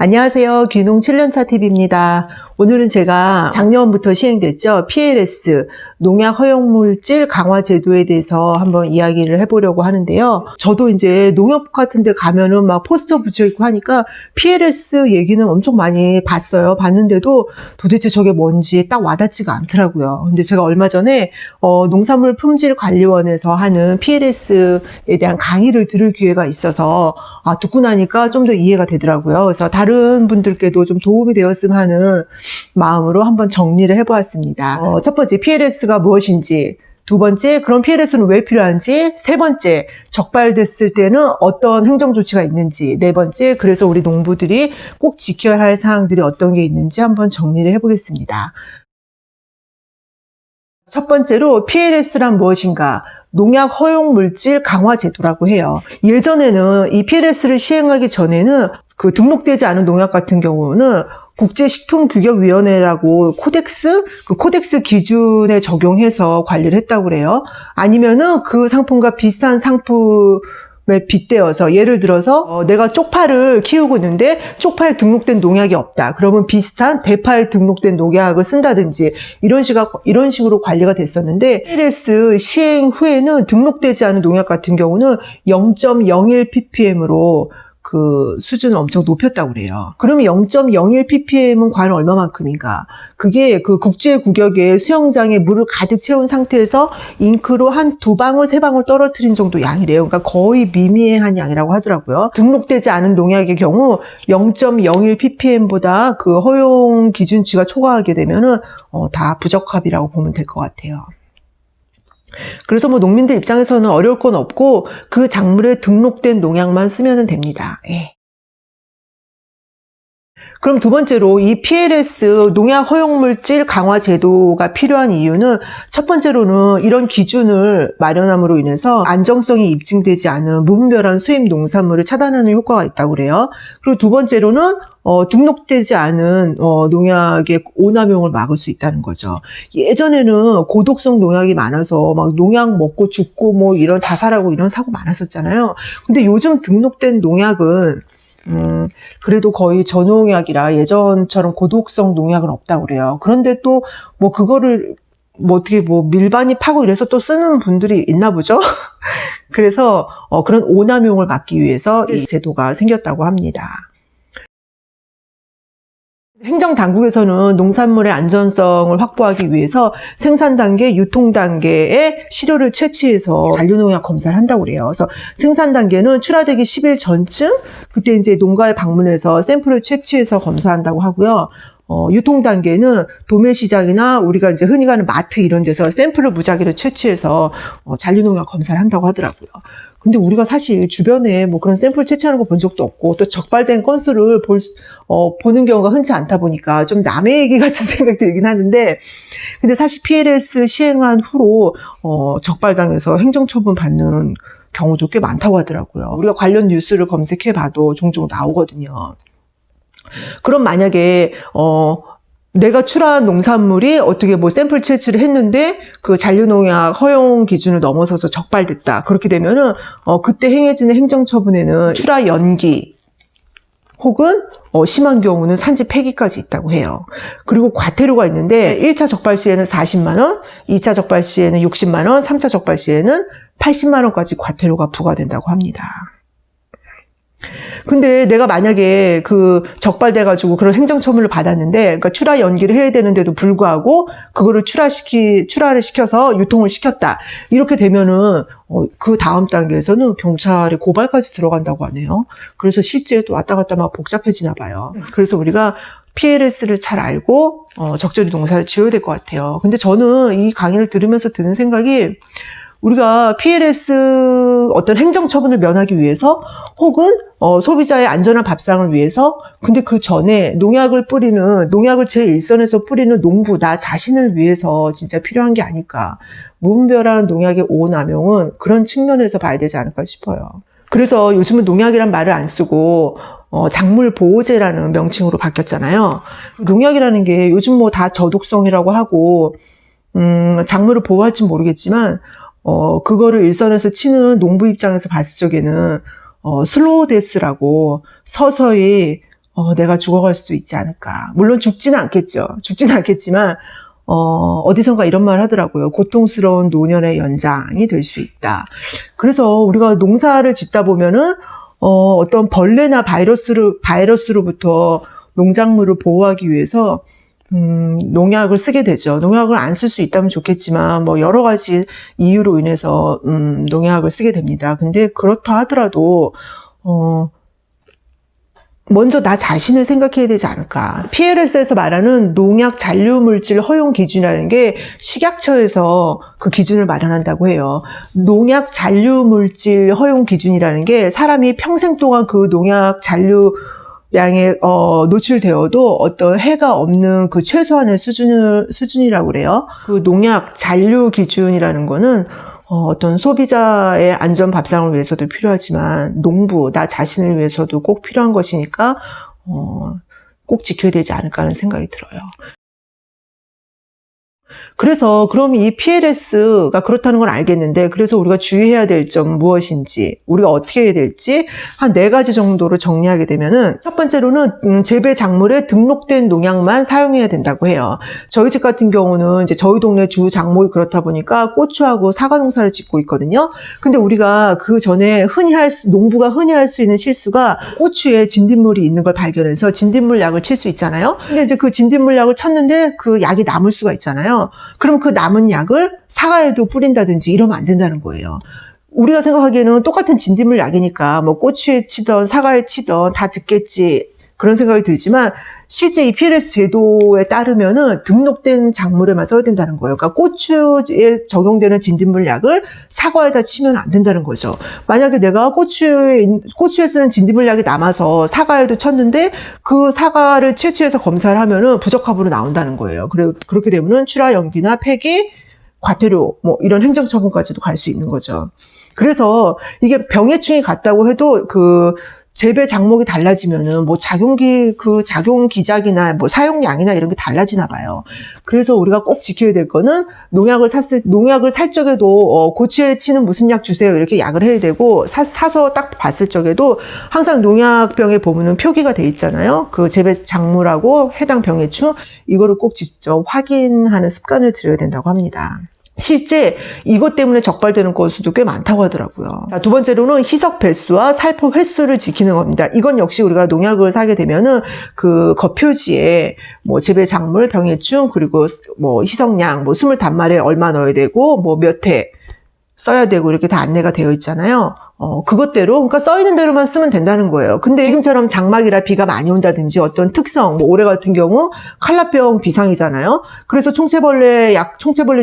안녕하세요. 귀농 7년차 TV입니다. 오늘은 제가 작년부터 시행됐죠. PLS, 농약 허용물질 강화 제도에 대해서 한번 이야기를 해보려고 하는데요. 저도 이제 농협 같은 데 가면은 막 포스터 붙여있고 하니까 PLS 얘기는 엄청 많이 봤어요. 봤는데도 도대체 저게 뭔지 딱 와닿지가 않더라고요. 근데 제가 얼마 전에 농산물 품질 관리원에서 하는 PLS에 대한 강의를 들을 기회가 있어서 듣고 나니까 좀 더 이해가 되더라고요. 그래서 다른 분들께도 좀 도움이 되었으면 하는 마음으로 한번 정리를 해보았습니다. 첫 번째, PLS가 무엇인지, 두 번째, 그런 PLS는 왜 필요한지, 세 번째, 적발됐을 때는 어떤 행정조치가 있는지, 네 번째, 그래서 우리 농부들이 꼭 지켜야 할 사항들이 어떤 게 있는지 한번 정리를 해보겠습니다. 첫 번째로 PLS란 무엇인가? 농약 허용 물질 강화 제도라고 해요. 예전에는 이 PLS를 시행하기 전에는 그 등록되지 않은 농약 같은 경우는 국제식품규격위원회라고 그 코덱스 기준에 적용해서 관리를 했다고 그래요. 아니면은 그 상품과 비슷한 상품에 빗대어서, 예를 들어서 내가 쪽파를 키우고 있는데 쪽파에 등록된 농약이 없다. 그러면 비슷한 대파에 등록된 농약을 쓴다든지 이런 식으로 관리가 됐었는데, PLS 시행 후에는 등록되지 않은 농약 같은 경우는 0.01 ppm으로 그 수준을 엄청 높였다고 그래요. 그러면 0.01 ppm은 과연 얼마만큼인가? 그게 그 국제구격의 수영장에 물을 가득 채운 상태에서 잉크로 한 2방울, 3방울 떨어뜨린 정도 양이래요. 그러니까 거의 미미한 양이라고 하더라고요. 등록되지 않은 농약의 경우 0.01 ppm보다 그 허용 기준치가 초과하게 되면은 다 부적합이라고 보면 될 것 같아요. 그래서 뭐 농민들 입장에서는 어려울 건 없고 그 작물에 등록된 농약만 쓰면 됩니다. 그럼 두 번째로 이 PLS 농약 허용물질 강화 제도가 필요한 이유는, 첫 번째로는 이런 기준을 마련함으로 인해서 안정성이 입증되지 않은 무분별한 수입 농산물을 차단하는 효과가 있다고 그래요. 그리고 두 번째로는 등록되지 않은 농약의 오남용을 막을 수 있다는 거죠. 예전에는 고독성 농약이 많아서 막 농약 먹고 죽고 뭐 이런 자살하고 이런 사고 많았었잖아요. 근데 요즘 등록된 농약은 그래도 거의 전농약이라 예전처럼 고독성 농약은 없다고 그래요. 그런데 또 뭐 그거를 뭐 어떻게 뭐 밀반입 하고 이래서 또 쓰는 분들이 있나 보죠. 그래서 그런 오남용을 막기 위해서 이 제도가 생겼다고 합니다. 행정당국에서는 농산물의 안전성을 확보하기 위해서 생산 단계, 유통 단계에 시료를 채취해서 잔류농약 검사를 한다고 그래요. 그래서 생산 단계는 출하되기 10일 전쯤, 그때 이제 농가에 방문해서 샘플을 채취해서 검사한다고 하고요. 유통 단계는 도매시장이나 우리가 이제 흔히 가는 마트 이런 데서 샘플을 무작위로 채취해서 잔류농약 검사를 한다고 하더라고요. 근데 우리가 사실 주변에 뭐 그런 샘플 채취하는 거 본 적도 없고, 또 적발된 건수를 보는 경우가 흔치 않다 보니까 좀 남의 얘기 같은 생각이 들긴 하는데, 근데 사실 PLS 시행한 후로 적발당해서 행정처분 받는 경우도 꽤 많다고 하더라고요. 우리가 관련 뉴스를 검색해봐도 종종 나오거든요. 그럼 만약에 내가 출하한 농산물이 어떻게 뭐 샘플 채취를 했는데 그 잔류농약 허용 기준을 넘어서서 적발됐다. 그렇게 되면은 그때 행해지는 행정처분에는 출하 연기 혹은 심한 경우는 산지 폐기까지 있다고 해요. 그리고 과태료가 있는데 1차 적발 시에는 40만 원, 2차 적발 시에는 60만 원, 3차 적발 시에는 80만 원까지 과태료가 부과된다고 합니다. 근데 내가 만약에 그 적발돼가지고 그런 행정처분을 받았는데, 그러니까 출하 연기를 해야 되는데도 불구하고 그거를 출하를 시켜서 유통을 시켰다. 이렇게 되면은 그 다음 단계에서는 경찰에 고발까지 들어간다고 하네요. 그래서 실제 또 왔다 갔다 막 복잡해지나 봐요. 그래서 우리가 PLS를 잘 알고 적절히 농사를 지어야 될 것 같아요. 근데 저는 이 강의를 들으면서 드는 생각이, 우리가 PLS 어떤 행정처분을 면하기 위해서 혹은 소비자의 안전한 밥상을 위해서, 근데 그 전에 농약을 제일 일선에서 뿌리는 농부, 나 자신을 위해서 진짜 필요한 게 아닐까. 무분별한 농약의 오남용은 그런 측면에서 봐야 되지 않을까 싶어요. 그래서 요즘은 농약이란 말을 안 쓰고 작물 보호제라는 명칭으로 바뀌었잖아요. 농약이라는 게 요즘 뭐 다 저독성이라고 하고 작물을 보호할진 모르겠지만 그거를 일선에서 치는 농부 입장에서 봤을 적에는 슬로우 데스라고 서서히 내가 죽어갈 수도 있지 않을까. 물론 죽지는 않겠죠. 죽지는 않겠지만 어디선가 이런 말 하더라고요. 고통스러운 노년의 연장이 될 수 있다. 그래서 우리가 농사를 짓다 보면은 어떤 벌레나 바이러스로부터 농작물을 보호하기 위해서 농약을 쓰게 되죠. 농약을 안 쓸 수 있다면 좋겠지만 뭐 여러 가지 이유로 인해서 농약을 쓰게 됩니다. 근데 그렇다 하더라도 먼저 나 자신을 생각해야 되지 않을까. PLS에서 말하는 농약 잔류물질 허용 기준이라는 게 식약처에서 그 기준을 마련한다고 해요. 농약 잔류물질 허용 기준이라는 게 사람이 평생 동안 그 농약 잔류량에 노출되어도 어떤 해가 없는 그 최소한의 수준이라고 그래요. 그 농약 잔류 기준이라는 거는 어떤 소비자의 안전 밥상을 위해서도 필요하지만 농부, 나 자신을 위해서도 꼭 필요한 것이니까 꼭 지켜야 되지 않을까 하는 생각이 들어요. 그래서 그럼 이 PLS가 그렇다는 건 알겠는데 그래서 우리가 주의해야 될 점 무엇인지 우리가 어떻게 해야 될지 한 4가지 정도로 정리하게 되면은 첫 번째로는 재배 작물에 등록된 농약만 사용해야 된다고 해요. 저희 집 같은 경우는 이제 저희 동네 주 작목이 그렇다 보니까 고추하고 사과 농사를 짓고 있거든요. 근데 우리가 그 전에 농부가 흔히 할 수 있는 실수가 고추에 진딧물이 있는 걸 발견해서 진딧물 약을 칠 수 있잖아요. 근데 이제 그 진딧물 약을 쳤는데 그 약이 남을 수가 있잖아요. 그럼 그 남은 약을 사과에도 뿌린다든지 이러면 안 된다는 거예요. 우리가 생각하기에는 똑같은 진딧물 약이니까 뭐 고추에 치던 사과에 치던 다 듣겠지 그런 생각이 들지만 실제 이 PLS 제도에 따르면은 등록된 작물에만 써야 된다는 거예요. 그러니까 고추에 적용되는 진딧물 약을 사과에다 치면 안 된다는 거죠. 만약에 내가 고추에 쓰는 진딧물 약이 남아서 사과에도 쳤는데 그 사과를 채취해서 검사를 하면은 부적합으로 나온다는 거예요. 그렇게 되면은 출하 연기나 폐기, 과태료 뭐 이런 행정처분까지도 갈 수 있는 거죠. 그래서 이게 병해충이 같다고 해도 그 재배 작목이 달라지면은 뭐 작용 기작이나 뭐 사용량이나 이런 게 달라지나 봐요. 그래서 우리가 꼭 지켜야 될 거는 농약을 살 적에도 고추에 치는 무슨 약 주세요 이렇게 약을 해야 되고 사서 딱 봤을 적에도 항상 농약병에 보면은 표기가 돼 있잖아요. 그 재배 작물하고 해당 병해충 이거를 꼭 직접 확인하는 습관을 들여야 된다고 합니다. 실제 이것 때문에 적발되는 건수도 꽤 많다고 하더라고요. 자, 두 번째로는 희석 배수와 살포 횟수를 지키는 겁니다. 이건 역시 우리가 농약을 사게 되면은 그 겉표지에 뭐 재배 작물, 병해충, 그리고 뭐 희석량, 뭐 스물 단말에 얼마 넣어야 되고 뭐 몇 회 써야 되고 이렇게 다 안내가 되어 있잖아요. 그것대로, 그러니까 써있는 대로만 쓰면 된다는 거예요. 근데 지금처럼 장마기라 비가 많이 온다든지 어떤 특성, 뭐 올해 같은 경우 칼라병 비상이잖아요. 그래서 총체벌레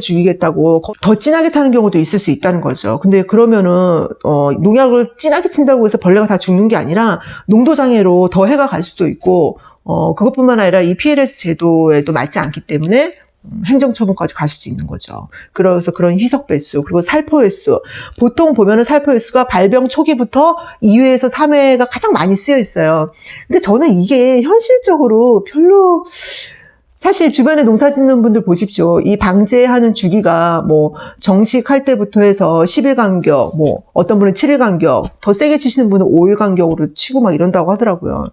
죽이겠다고 더 진하게 타는 경우도 있을 수 있다는 거죠. 근데 그러면은, 농약을 진하게 친다고 해서 벌레가 다 죽는 게 아니라 농도장애로 더 해가 갈 수도 있고, 그것뿐만 아니라 이 PLS 제도에도 맞지 않기 때문에 행정처분까지 갈 수도 있는 거죠. 그래서 그런 희석 배수, 그리고 살포 횟수. 보통 보면은 살포 횟수가 발병 초기부터 2회에서 3회가 가장 많이 쓰여 있어요. 근데 저는 이게 현실적으로 별로, 사실 주변에 농사 짓는 분들 보십시오. 이 방제하는 주기가 뭐 정식할 때부터 해서 10일 간격, 뭐 어떤 분은 7일 간격, 더 세게 치시는 분은 5일 간격으로 치고 막 이런다고 하더라고요.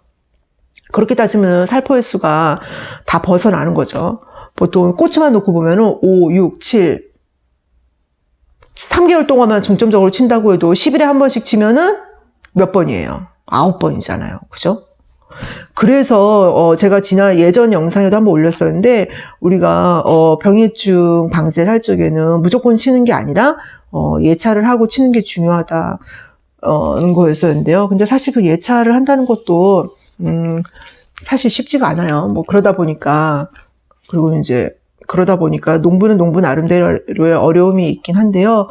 그렇게 따지면 살포 횟수가 다 벗어나는 거죠. 보통 고추만 놓고 보면은 5, 6, 7, 3개월 동안만 중점적으로 친다고 해도 10일에 한 번씩 치면은 몇 번이에요? 9번이잖아요. 그죠? 그래서 제가 예전 영상에도 한번 올렸었는데 우리가 병해충 방제를 할 적에는 무조건 치는 게 아니라 예찰을 하고 치는 게 중요하다는 거였었는데요. 근데 사실 그 예찰을 한다는 것도 사실 쉽지가 않아요. 뭐 그러다 보니까 농부는 농부 나름대로의 어려움이 있긴 한데요.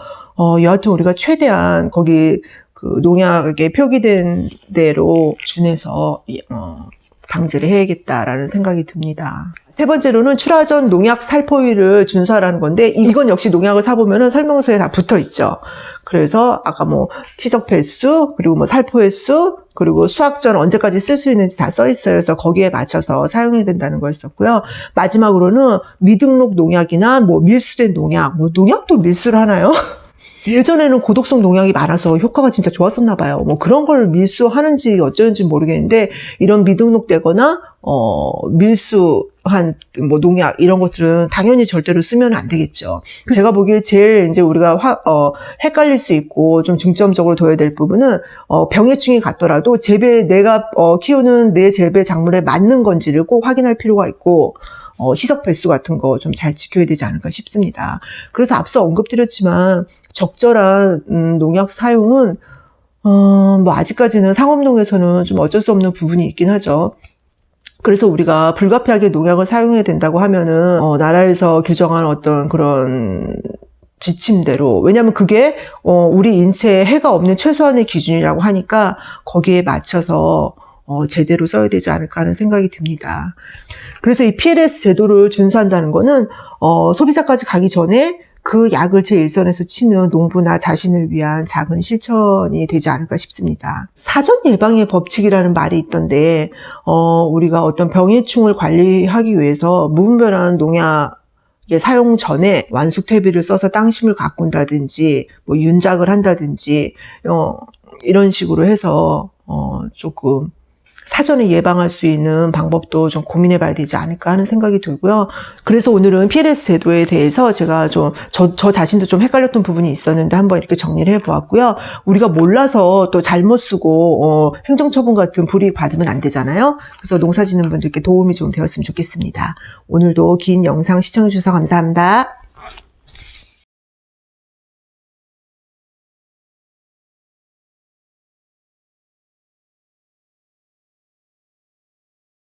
여하튼 우리가 최대한 거기 그 농약에 표기된 대로 준해서 방제를 해야겠다라는 생각이 듭니다. 세 번째로는 출하 전 농약 살포일을 준수하라는 건데 이건 역시 농약을 사보면은 설명서에 다 붙어 있죠. 그래서 아까 뭐 희석 횟수 그리고 뭐 살포 횟수 그리고 수확 전 언제까지 쓸 수 있는지 다 써 있어요. 그래서 거기에 맞춰서 사용해야 된다는 거였었고요. 마지막으로는 미등록 농약이나 뭐 밀수된 농약, 뭐 농약도 밀수를 하나요? 예전에는 고독성 농약이 많아서 효과가 진짜 좋았었나 봐요. 뭐 그런 걸 밀수하는지 어쩌는지 모르겠는데 이런 미등록되거나 밀수한 뭐 농약 이런 것들은 당연히 절대로 쓰면 안 되겠죠. 제가 보기에 제일 이제 우리가 헷갈릴 수 있고 좀 중점적으로 둬야 될 부분은 병해충이 같더라도 내가 키우는 내 재배 작물에 맞는 건지를 꼭 확인할 필요가 있고 희석 배수 같은 거 좀 잘 지켜야 되지 않을까 싶습니다. 그래서 앞서 언급드렸지만 적절한 농약 사용은 뭐 아직까지는 상업농에서는 좀 어쩔 수 없는 부분이 있긴 하죠. 그래서 우리가 불가피하게 농약을 사용해야 된다고 하면은 나라에서 규정한 어떤 그런 지침대로, 왜냐하면 그게 우리 인체에 해가 없는 최소한의 기준이라고 하니까 거기에 맞춰서 제대로 써야 되지 않을까 하는 생각이 듭니다. 그래서 이 PLS 제도를 준수한다는 거는 소비자까지 가기 전에 그 약을 제1선에서 치는 농부나 자신을 위한 작은 실천이 되지 않을까 싶습니다. 사전 예방의 법칙이라는 말이 있던데 우리가 어떤 병해충을 관리하기 위해서 무분별한 농약의 사용 전에 완숙퇴비를 써서 땅심을 가꾼다든지 뭐 윤작을 한다든지 이런 식으로 해서 조금 사전에 예방할 수 있는 방법도 좀 고민해 봐야 되지 않을까 하는 생각이 들고요. 그래서 오늘은 PLS 제도에 대해서 제가 저 자신도 좀 헷갈렸던 부분이 있었는데 한번 이렇게 정리를 해 보았고요. 우리가 몰라서 또 잘못 쓰고 행정처분 같은 불이익 받으면 안 되잖아요. 그래서 농사 짓는 분들께 도움이 좀 되었으면 좋겠습니다. 오늘도 긴 영상 시청해 주셔서 감사합니다.